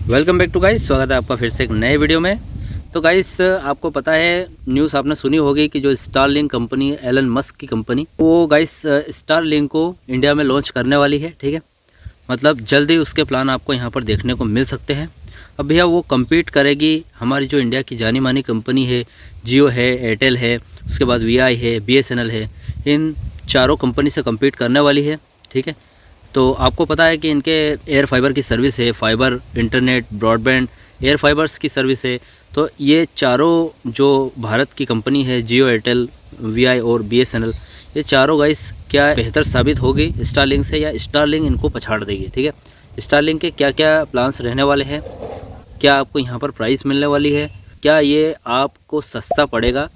Welcome back to guys. स्वागत है आपका फिर से एक नए वीडियो में। तो गाइस आपको पता है, न्यूज़ आपने सुनी होगी कि जो स्टारलिंक कंपनी, एलन मस्क की कंपनी, वो गाइस स्टारलिंक को इंडिया में लॉन्च करने वाली है। ठीक है, मतलब जल्दी उसके प्लान आपको यहाँ पर देखने को मिल सकते हैं। अब भैया वो कम्पीट करेगी हमारी जो इंडिया की जानी मानी कंपनी है, जियो है, एयरटेल है, उसके बाद वीआई है, बीएसएनएल है, इन चारों कंपनी से कम्पीट करने वाली है। ठीक है, तो आपको पता है कि इनके एयर फाइबर की सर्विस है, fibre internet, broadband, air fibres की सर्विस है। तो ये चारों जो भारत की कंपनी है, जियो, एयरटेल, वीआई और बीएसएनएल, ये चारों गाइस क्या बेहतर साबित होगी स्टारलिंक से, या स्टारलिंक इनको पछाड़ देगी। ठीक है, स्टारलिंक के क्या क्या प्लान्स रहने वाले हैं, क्या आपको यहाँ पर प्राइस मिलने वाली है, क्या ये आपको सस्ता पड़ेगा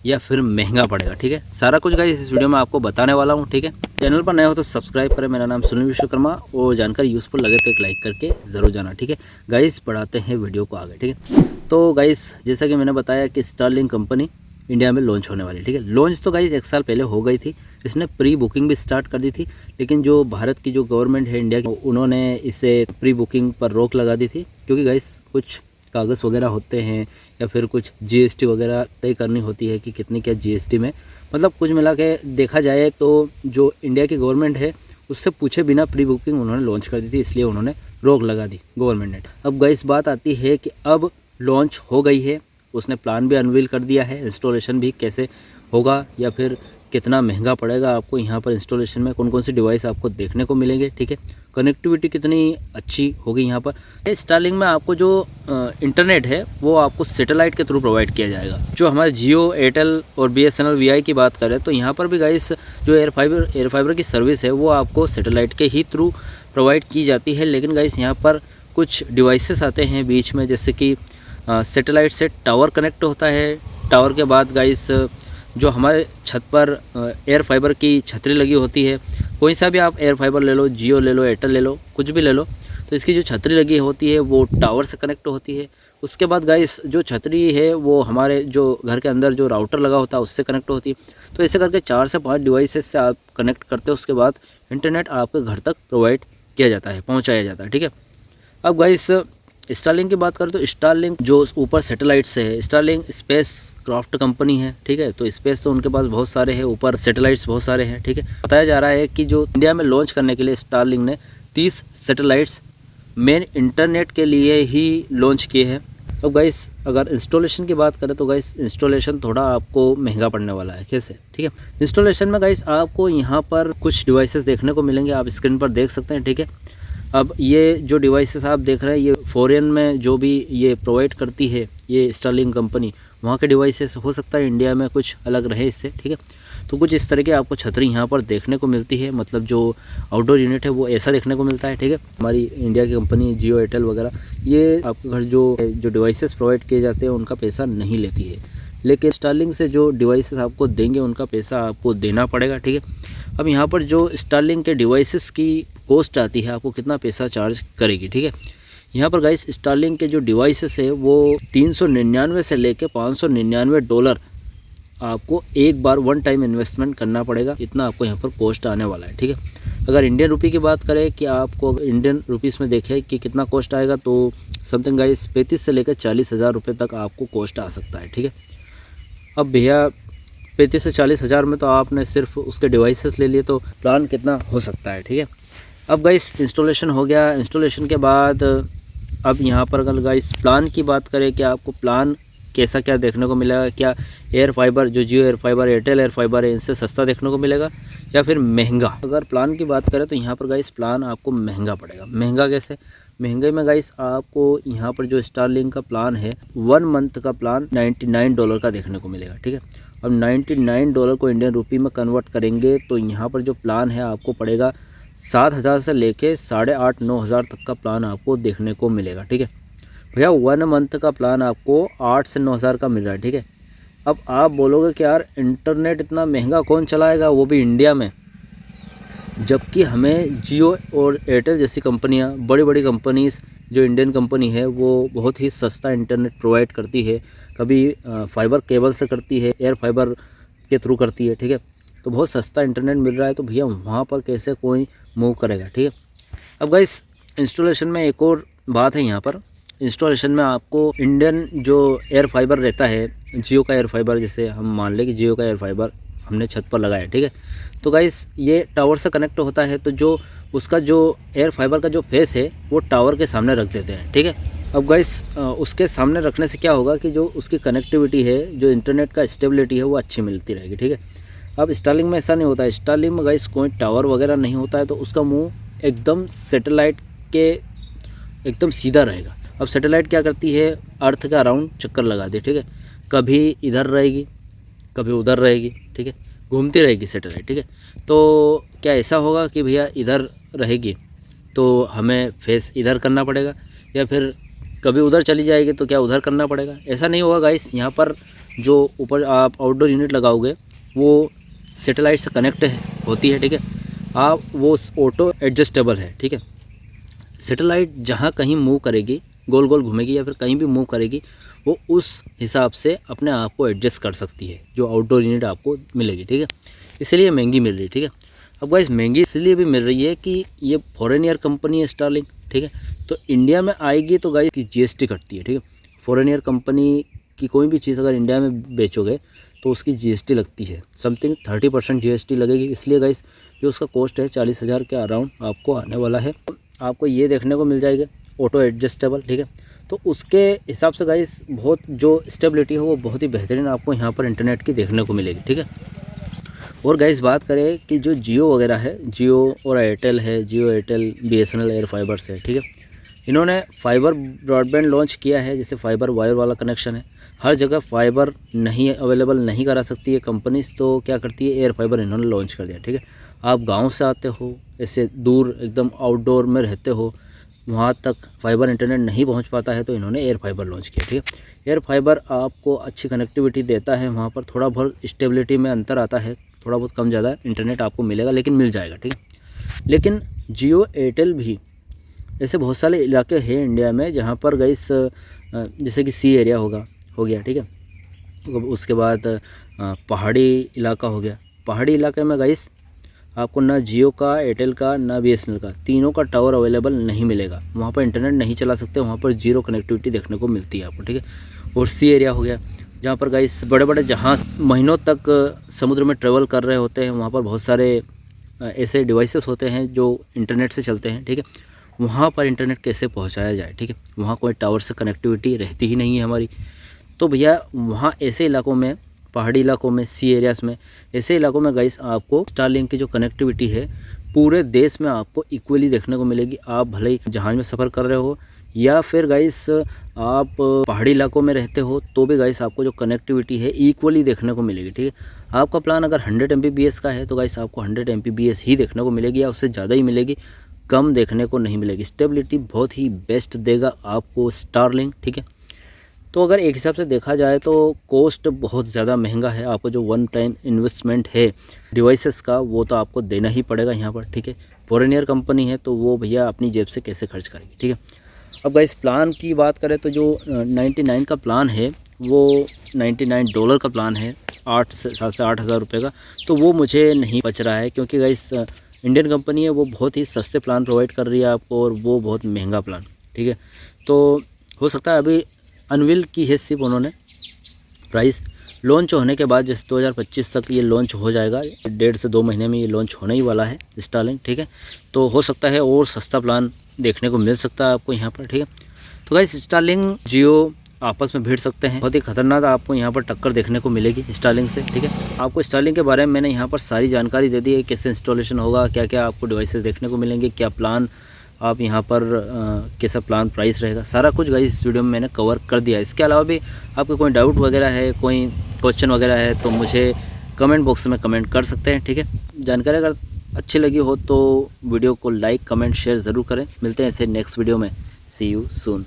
या फिर महंगा पड़ेगा। ठीक है, सारा कुछ गाइस इस वीडियो में आपको बताने वाला हूँ। ठीक है, चैनल पर नए हो तो सब्सक्राइब करें। मेरा नाम सुनील विश्वकर्मा, और जानकारी यूज़फुल लगे तो एक लाइक करके ज़रूर जाना। ठीक है गाइस, बढ़ाते हैं वीडियो को आगे। ठीक है, तो गाइस जैसा कि मैंने बताया कि स्टारलिंक कंपनी इंडिया में लॉन्च होने वाली है। ठीक है, लॉन्च तो गाइस 1 साल पहले हो गई थी, इसने प्री बुकिंग भी स्टार्ट कर दी थी, लेकिन जो भारत की जो गवर्नमेंट है इंडिया की, उन्होंने इसे प्री बुकिंग पर रोक लगा दी थी, क्योंकि गाइस कुछ कागज़ वगैरह होते हैं या फिर कुछ जीएसटी वगैरह तय करनी होती है कि कितनी क्या जीएसटी में, मतलब कुछ मिला के देखा जाए तो जो इंडिया की गवर्नमेंट है उससे पूछे बिना प्री बुकिंग उन्होंने लॉन्च कर दी थी, इसलिए उन्होंने रोक लगा दी गवर्नमेंट ने। अब गाइस बात आती है कि अब लॉन्च हो गई है, उसने प्लान भी अनवील कर दिया है, इंस्टॉलेशन भी कैसे होगा या फिर कितना महंगा पड़ेगा आपको यहाँ पर इंस्टॉलेशन में, कौन कौन सी डिवाइस आपको देखने को मिलेंगे। ठीक है, कनेक्टिविटी कितनी अच्छी होगी यहाँ पर। स्टारलिंक में आपको जो इंटरनेट है वो आपको सैटेलाइट के थ्रू प्रोवाइड किया जाएगा। जो हमारे जियो, एयरटेल और बीएसएनएल, वीआई की बात करें तो यहाँ पर भी गाइस जो एयर फाइबर की सर्विस है वो आपको सैटेलाइट के ही थ्रू प्रोवाइड की जाती है। लेकिन गाइस यहाँ पर कुछ डिवाइसेस आते हैं बीच में, जैसे कि सैटेलाइट से टावर कनेक्ट होता है। टावर के बाद गाइस जो हमारे छत पर एयर फाइबर की छतरी लगी होती है, कोई सा भी आप एयर फाइबर ले लो, जियो ले लो, एयरटेल ले लो, कुछ भी ले लो, तो इसकी जो छतरी लगी होती है वो टावर से कनेक्ट होती है। उसके बाद गाइस जो छतरी है वो हमारे जो घर के अंदर जो राउटर लगा होता है उससे कनेक्ट होती है। तो ऐसे करके 4 से 5 डिवाइसेस से आप कनेक्ट करते हो, उसके बाद इंटरनेट आपके घर तक प्रोवाइड किया जाता है, पहुँचाया जाता है। ठीक है, अब गाइस स्टारलिंक की बात करें तो स्टारलिंक जो ऊपर सैटेलाइट से है, स्टारलिंक स्पेस क्राफ्ट कंपनी है। ठीक है, तो स्पेस तो उनके पास बहुत सारे हैं, ऊपर सैटेलाइट्स बहुत सारे हैं। ठीक है, बताया जा रहा है कि जो इंडिया में लॉन्च करने के लिए स्टारलिंक ने 30 सैटेलाइट्स मेन इंटरनेट के लिए ही लॉन्च किए हैं। अब गाइस अगर इंस्टॉलेशन की बात करें तो गाइस इंस्टॉलेशन थोड़ा आपको महंगा पड़ने वाला है। कैसे? ठीक है, इंस्टॉलेशन में गाइस आपको यहाँ पर कुछ डिवाइसेस देखने को मिलेंगे, आप स्क्रीन पर देख सकते हैं। ठीक है, अब ये जो डिवाइसेस आप देख रहे हैं, ये फॉरेन में जो भी ये प्रोवाइड करती है ये स्टारलिंक कंपनी, वहाँ के डिवाइसेस, हो सकता है इंडिया में कुछ अलग रहे इससे। ठीक है, तो कुछ इस तरह के आपको छतरी यहाँ पर देखने को मिलती है, मतलब जो आउटडोर यूनिट है वो ऐसा देखने को मिलता है। ठीक है, हमारी इंडिया की कंपनी जियो, एयरटेल वगैरह, ये आपके घर जो डिवाइसेस प्रोवाइड किए जाते हैं उनका पैसा नहीं लेती है, लेकिन स्टारलिंक से जो डिवाइसेस आपको देंगे उनका पैसा आपको देना पड़ेगा। ठीक है, अब यहाँ पर जो स्टारलिंक के डिवाइसेस की कॉस्ट आती है, आपको कितना पैसा चार्ज करेगी। ठीक है, यहाँ पर गाइस स्टारलिंक के जो डिवाइसेस है वो 399 से लेके $599 आपको एक बार वन टाइम इन्वेस्टमेंट करना पड़ेगा, इतना आपको यहाँ पर कॉस्ट आने वाला है। ठीक है, अगर इंडियन रुपी की बात करें कि आपको इंडियन रुपीज़ में देखें कि कितना कॉस्ट आएगा, तो समथिंग गाइस 35 से लेकर 40 हज़ार रुपये तक आपको कॉस्ट आ सकता है। ठीक है, अब भैया 35 से 40 हज़ार में तो आपने सिर्फ उसके डिवाइसेस ले लिए, तो प्लान कितना हो सकता है। ठीक है, अब गाइस इंस्टॉलेशन हो गया। इंस्टॉलेशन के बाद अब यहाँ पर अगर गाइस प्लान की बात करें कि आपको प्लान कैसा क्या देखने को मिलेगा, क्या एयर फाइबर जो Jio air fiber, Airtel air fiber है, इनसे सस्ता देखने को मिलेगा या फिर महंगा। अगर प्लान की बात करें तो यहाँ पर गाइस प्लान आपको महंगा पड़ेगा। महंगा कैसे? महंगे में गाइस आपको यहाँ पर जो स्टारलिंक का प्लान है 1 मंथ का प्लान $99 का देखने को मिलेगा। ठीक है, अब $99 को इंडियन रुपी में कन्वर्ट करेंगे तो यहाँ पर जो प्लान है आपको पड़ेगा 7,000 से लेके 8,500-9 हज़ार तक का प्लान आपको देखने को मिलेगा। ठीक है भैया, 1 मंथ का प्लान आपको 8 से 9 हज़ार का मिल रहा है। ठीक है, अब आप बोलोगे कि यार इंटरनेट इतना महंगा कौन चलाएगा, वो भी इंडिया में, जबकि हमें जियो और एयरटेल जैसी कंपनियां, बड़ी बड़ी कंपनीज़ जो इंडियन कंपनी है वो बहुत ही सस्ता इंटरनेट प्रोवाइड करती है, कभी फाइबर केबल से करती है, एयर फाइबर के थ्रू करती है। ठीक है, तो बहुत सस्ता इंटरनेट मिल रहा है, तो भैया वहाँ पर कैसे कोई मूव करेगा। ठीक है, अब गाइस इंस्टॉलेशन में एक और बात है यहाँ पर इंस्टॉलेशन में आपको इंडियन जो एयर फाइबर रहता है, जियो का एयर फाइबर, जैसे हम मान लें कि जियो का एयर फाइबर हमने छत पर लगाया, ठीक है। तो गाइस ये टावर से कनेक्ट होता है, तो जो उसका जो एयर फाइबर का जो फेस है वो टावर के सामने रख देते हैं, ठीक है। अब गाइस उसके सामने रखने से क्या होगा कि जो उसकी कनेक्टिविटी है, जो इंटरनेट का स्टेबिलिटी है वो अच्छी मिलती रहेगी, ठीक है। अब स्टारलिंक में ऐसा नहीं होता है। स्टारलिंक में गाइस कोई टावर वगैरह नहीं होता है, तो उसका मुंह एकदम सैटेलाइट के एकदम सीधा रहेगा। अब सैटेलाइट क्या करती है, अर्थ का अराउंड चक्कर लगाती है, ठीक है। कभी इधर रहेगी, कभी उधर रहेगी, ठीक है, घूमती रहेगी सैटेलाइट, ठीक है। तो क्या ऐसा होगा कि भैया इधर रहेगी तो हमें फेस इधर करना पड़ेगा, या फिर कभी उधर चली जाएगी तो क्या उधर करना पड़ेगा? ऐसा नहीं होगा गाइस। यहाँ पर जो ऊपर आप आउटडोर यूनिट लगाओगे वो सैटेलाइट से कनेक्ट होती है, ठीक है। आप वो ऑटो एडजस्टेबल है, ठीक है। सैटेलाइट जहाँ कहीं मूव करेगी, गोल गोल घूमेगी या फिर कहीं भी मूव करेगी, वो उस हिसाब से अपने आप को एडजस्ट कर सकती है, जो आउटडोर यूनिट आपको मिलेगी, ठीक है। इसलिए महंगी मिल रही है, ठीक है। अब गाइस महंगी इसलिए भी मिल रही है कि ये फॉरेन ईयर कंपनी है स्टारलिंक, ठीक है। तो इंडिया में आएगी तो गाइस की जीएसटी कटती है, ठीक है। फॉरेन ईयर कंपनी की कोई भी चीज़ अगर इंडिया में बेचोगे तो उसकी जीएसटी लगती है, समथिंग 30% जीएसटी लगेगी। इसलिए गाइस जो उसका कॉस्ट है 40,000 के अराउंड आपको आने वाला है। आपको ये देखने को मिल जाएगा ऑटो एडजस्टेबल, ठीक है। तो उसके हिसाब से गाइस बहुत जो स्टेबिलिटी है वो बहुत ही बेहतरीन आपको यहाँ पर इंटरनेट की देखने को मिलेगी, ठीक है। और गाइस बात करें कि जो जियो वगैरह है, जियो और एयरटेल है, Jio Airtel BSNL air fibre से, ठीक है। इन्होंने फाइबर ब्रॉडबैंड लॉन्च किया है, जैसे फाइबर वायर वाला कनेक्शन है। हर जगह फाइबर नहीं अवेलेबल नहीं करा सकती है कंपनीज, तो क्या करती है, एयर फाइबर इन्होंने लॉन्च कर दिया, ठीक है। आप गांव से आते हो, ऐसे दूर एकदम आउटडोर में रहते हो, वहाँ तक फाइबर इंटरनेट नहीं पहुँच पाता है, तो इन्होंने एयर फाइबर लॉन्च किया, ठीक है। एयर फाइबर आपको अच्छी कनेक्टिविटी देता है, वहाँ पर थोड़ा बहुत स्टेबिलिटी में अंतर आता है, थोड़ा बहुत कम ज़्यादा इंटरनेट आपको मिलेगा, लेकिन मिल जाएगा, ठीक है। लेकिन जियो एयरटेल भी ऐसे बहुत सारे इलाके हैं इंडिया में जहाँ पर गाइस जैसे कि सी एरिया हो गया, ठीक है। उसके बाद पहाड़ी इलाका हो गया। पहाड़ी इलाके में गाइस आपको ना जियो का, एयरटेल का, ना बीएसएनएल का, तीनों का टावर अवेलेबल नहीं मिलेगा। वहाँ पर इंटरनेट नहीं चला सकते, वहाँ पर जीरो कनेक्टिविटी देखने को मिलती है आपको, ठीक है। और सी एरिया हो गया जहाँ पर गाइस बड़े बड़े जहाज़ महीनों तक समुद्र में ट्रेवल कर रहे होते हैं, वहाँ पर बहुत सारे ऐसे डिवाइसेस होते हैं जो इंटरनेट से चलते हैं, ठीक है। वहाँ पर इंटरनेट कैसे पहुँचाया जाए, ठीक है। वहाँ कोई टावर से कनेक्टिविटी रहती ही नहीं है हमारी। तो भैया वहाँ ऐसे इलाकों में, पहाड़ी इलाकों में, सी एरियाज़ में, ऐसे इलाकों में गाइस आपको स्टारलिंक की जो कनेक्टिविटी है पूरे देश में आपको इक्वली देखने को मिलेगी। आप भले ही जहाज़ में सफ़र कर रहे हो या फिर गाइस आप पहाड़ी इलाकों में रहते हो, तो भी गाइस आपको जो कनेक्टिविटी है इक्वली देखने को मिलेगी, ठीक है। आपका प्लान अगर 100 MBPS का है तो गाइस आपको 100 MBPS ही देखने को मिलेगी, या उससे ज़्यादा ही मिलेगी, कम देखने को नहीं मिलेगी। स्टेबिलिटी बहुत ही बेस्ट देगा आपको स्टारलिंक, ठीक है। तो अगर एक हिसाब से देखा जाए तो कॉस्ट बहुत ज़्यादा महंगा है। आपको जो वन टाइम इन्वेस्टमेंट है डिवाइसेस का वो तो आपको देना ही पड़ेगा यहाँ पर, ठीक है। फॉरेन ईयर कंपनी है तो वो भैया अपनी जेब से कैसे खर्च करेगी, ठीक है। अब गाइस प्लान की बात करें तो जो 99 का प्लान है वो $99 का प्लान है, 7 से 8 हज़ार रुपये का। तो वो मुझे नहीं बच रहा है, क्योंकि गाइस इंडियन कंपनी है, वो बहुत ही सस्ते प्लान प्रोवाइड कर रही है आपको और वो बहुत महंगा प्लान, ठीक है। तो हो सकता है अभी अनविल की है सिर्फ उन्होंने प्राइस, लॉन्च होने के बाद जैसे 2025 तक ये लॉन्च हो जाएगा, 1.5 से 2 महीने में ये लॉन्च होने ही वाला है स्टारलिंक, ठीक है। तो हो सकता है और सस्ता प्लान देखने को मिल सकता है आपको यहाँ पर, ठीक है। तो गाइस स्टारलिंक जियो आपस में भिड़ सकते हैं, बहुत ही खतरनाक आपको यहाँ पर टक्कर देखने को मिलेगी स्टारलिंक से, ठीक है। आपको स्टारलिंक के बारे में मैंने यहाँ पर सारी जानकारी दे दी है, कैसे इंस्टॉलेशन होगा, क्या क्या आपको डिवाइसेस देखने को मिलेंगे, क्या प्लान आप यहाँ पर कैसा प्लान प्राइस रहेगा, सारा कुछ गाइस इस वीडियो में मैंने कवर कर दिया है। इसके अलावा भी आपको कोई डाउट वगैरह है, कोई क्वेश्चन वगैरह है तो मुझे कमेंट बॉक्स में कमेंट कर सकते हैं, ठीक है। जानकारी अगर अच्छी लगी हो तो वीडियो को लाइक, कमेंट, शेयर ज़रूर करें। मिलते हैं ऐसे नेक्स्ट वीडियो में। सी यू सून।